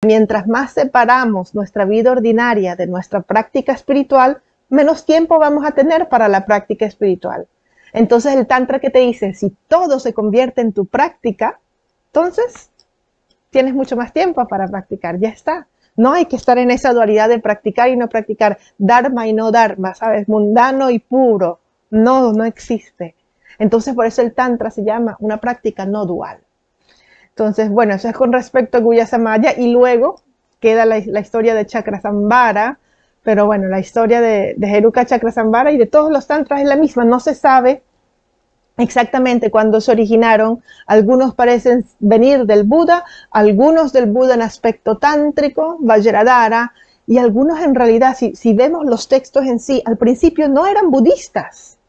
Mientras más separamos nuestra vida ordinaria de nuestra práctica espiritual, menos tiempo vamos a tener para la práctica espiritual. Entonces el Tantra que te dice, si todo se convierte en tu práctica, entonces tienes mucho más tiempo para practicar, ya está. No hay que estar en esa dualidad de practicar y no practicar, dharma y no dharma, ¿sabes? Mundano y puro. No, no existe. Entonces por eso el Tantra se llama una práctica no dual. Entonces, bueno, eso es con respecto a Guhya Samaya, y luego queda la historia de Chakrasambhara, pero bueno, la historia de Heruka Chakrasambhara y de todos los tantras es la misma, no se sabe exactamente cuándo se originaron. Algunos parecen venir del Buda, algunos del Buda en aspecto tántrico, Vajradhara, y algunos en realidad, si vemos los textos en sí, al principio no eran budistas.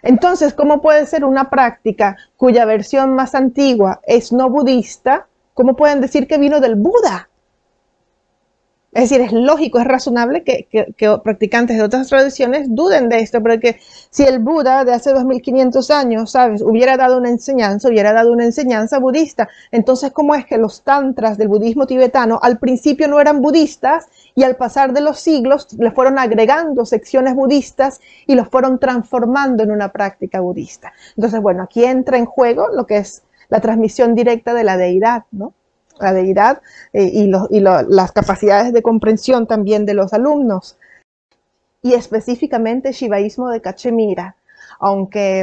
Entonces, ¿cómo puede ser una práctica cuya versión más antigua es no budista? ¿Cómo pueden decir que vino del Buda? Es decir, es lógico, es razonable que practicantes de otras tradiciones duden de esto, porque si el Buda de hace 2500 años, ¿sabes?, hubiera dado una enseñanza budista, entonces, ¿cómo es que los tantras del budismo tibetano al principio no eran budistas y al pasar de los siglos le fueron agregando secciones budistas y los fueron transformando en una práctica budista? Entonces, bueno, aquí entra en juego lo que es la transmisión directa de la deidad, ¿no? La deidad las capacidades de comprensión también de los alumnos, y específicamente el shivaísmo de Cachemira, aunque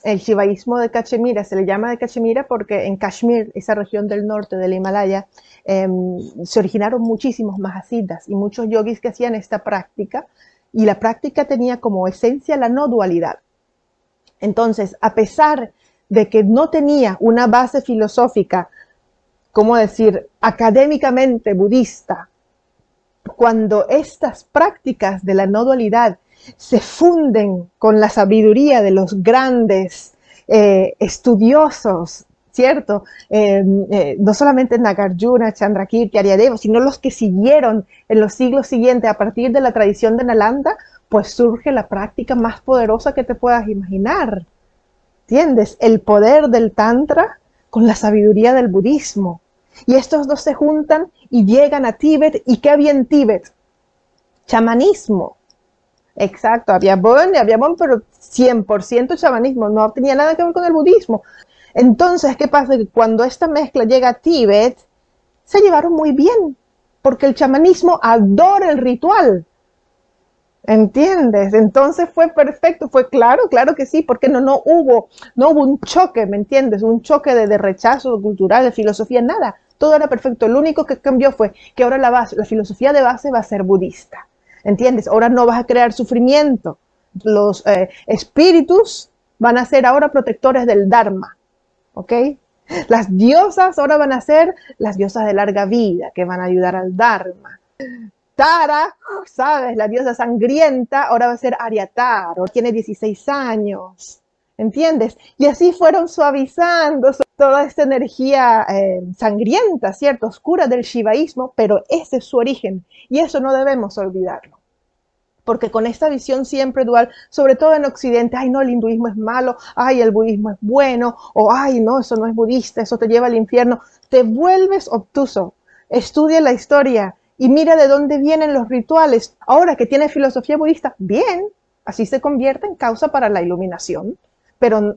el shivaísmo de Cachemira se le llama de Cachemira porque en Kashmir, esa región del norte del Himalaya, se originaron muchísimos mahasiddhas y muchos yogis que hacían esta práctica, y la práctica tenía como esencia la no dualidad. Entonces, a pesar de que no tenía una base filosófica, ¿cómo decir?, académicamente budista, cuando estas prácticas de la no dualidad se funden con la sabiduría de los grandes estudiosos, ¿cierto? No solamente Nagarjuna, Chandrakirti, Aryadeva, sino los que siguieron en los siglos siguientes a partir de la tradición de Nalanda, pues surge la práctica más poderosa que te puedas imaginar. ¿Entiendes? El poder del Tantra con la sabiduría del budismo. Y estos dos se juntan y llegan a Tíbet. ¿Y qué había en Tíbet? Chamanismo. Exacto, había Bon, pero 100% chamanismo, no tenía nada que ver con el budismo. Entonces, ¿qué pasa? Que cuando esta mezcla llega a Tíbet, se llevaron muy bien, porque el chamanismo adora el ritual. ¿Entiendes? Entonces fue perfecto, fue claro que sí, porque no hubo un choque, ¿me entiendes? Un choque de rechazo cultural, de filosofía, nada. Todo era perfecto. Lo único que cambió fue que ahora la filosofía de base va a ser budista. ¿Entiendes? Ahora no vas a crear sufrimiento. Los espíritus van a ser ahora protectores del Dharma. ¿Ok? Las diosas ahora van a ser las diosas de larga vida, que van a ayudar al Dharma. Tara, ¿sabes? La diosa sangrienta, ahora va a ser Ariatar, ahora tiene 16 años, ¿entiendes? Y así fueron suavizando toda esta energía sangrienta, ¿cierto? Oscura del shivaísmo, pero ese es su origen, y eso no debemos olvidarlo. Porque con esta visión siempre dual, sobre todo en Occidente, ay no, el hinduismo es malo, ay el budismo es bueno, o ay no, eso no es budista, eso te lleva al infierno, te vuelves obtuso. Estudia la historia y mira de dónde vienen los rituales. Ahora que tiene filosofía budista, bien, así se convierte en causa para la iluminación, pero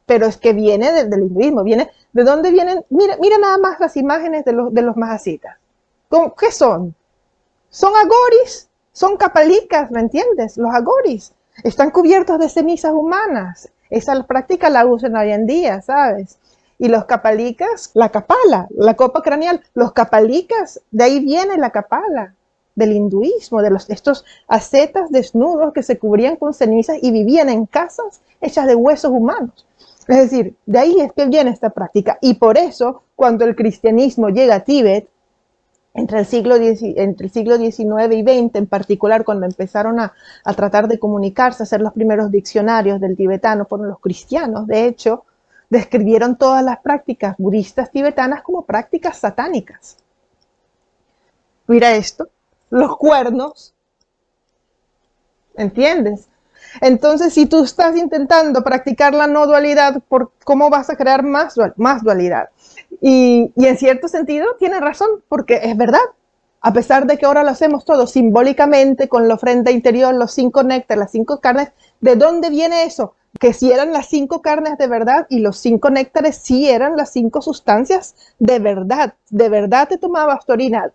es que viene del hinduismo, viene, ¿de dónde vienen? Mira nada más las imágenes de los mahasiddhas. ¿Qué son? Son agoris, son kapalikas, ¿me entiendes? Los agoris están cubiertos de cenizas humanas. Esa práctica la usan hoy en día, ¿sabes? Y los kapalikas, la kapala, la copa craneal, los kapalikas, de ahí viene la kapala, del hinduismo, de estos ascetas desnudos que se cubrían con cenizas y vivían en casas hechas de huesos humanos. Es decir, de ahí es que viene esta práctica. Y por eso, cuando el cristianismo llega a Tíbet, entre el siglo XIX y XX, en particular, cuando empezaron a tratar de comunicarse, a hacer los primeros diccionarios del tibetano, fueron los cristianos, de hecho, describieron todas las prácticas budistas tibetanas como prácticas satánicas. Mira esto, los cuernos, ¿entiendes? Entonces, si tú estás intentando practicar la no dualidad, ¿cómo vas a crear más dualidad? Y en cierto sentido tiene razón, porque es verdad. A pesar de que ahora lo hacemos todo simbólicamente, con la ofrenda interior, los 5 néctares, las 5 carnes, ¿de dónde viene eso? Que si eran las 5 carnes de verdad y los 5 néctares sí eran las 5 sustancias de verdad te tomabas tu orina.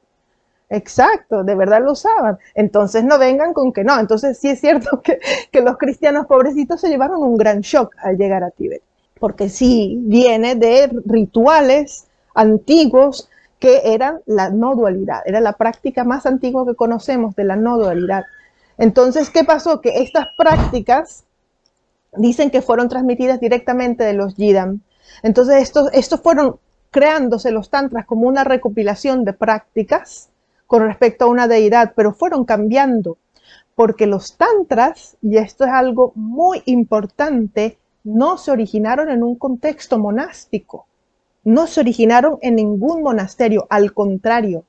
Exacto, de verdad lo usaban. Entonces no vengan con que no. Entonces sí es cierto que los cristianos pobrecitos se llevaron un gran shock al llegar a Tíbet, porque sí viene de rituales antiguos que eran la no dualidad, era la práctica más antigua que conocemos de la no dualidad. Entonces, ¿qué pasó? Que estas prácticas dicen que fueron transmitidas directamente de los Yidam. Entonces, estos fueron creándose los tantras como una recopilación de prácticas con respecto a una deidad, pero fueron cambiando, porque los tantras, y esto es algo muy importante, no se originaron en un contexto monástico, no se originaron en ningún monasterio, al contrario,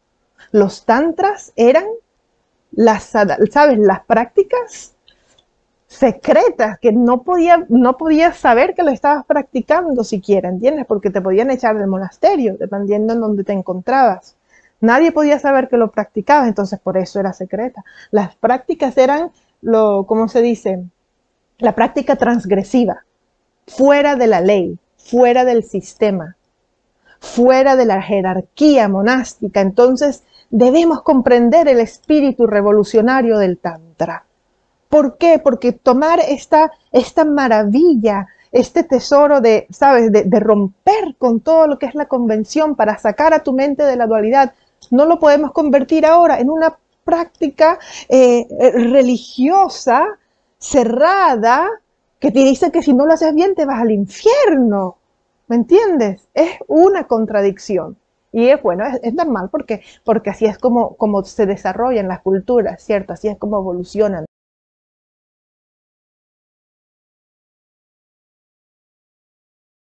los tantras eran ¿sabes? Las prácticas secretas que no podías saber que lo estabas practicando siquiera, ¿entiendes? Porque te podían echar del monasterio, dependiendo en donde te encontrabas. Nadie podía saber que lo practicabas, entonces por eso era secreta. Las prácticas eran ¿cómo se dice? La práctica transgresiva, fuera de la ley, fuera del sistema, fuera de la jerarquía monástica. Entonces debemos comprender el espíritu revolucionario del Tantra. ¿Por qué? Porque tomar esta maravilla, este tesoro de, ¿sabes? De romper con todo lo que es la convención para sacar a tu mente de la dualidad, no lo podemos convertir ahora en una práctica religiosa, cerrada, que te dice que si no lo haces bien te vas al infierno. ¿Me entiendes? Es una contradicción. Y es bueno, es normal porque así es como se desarrollan las culturas, ¿cierto? Así es como evolucionan.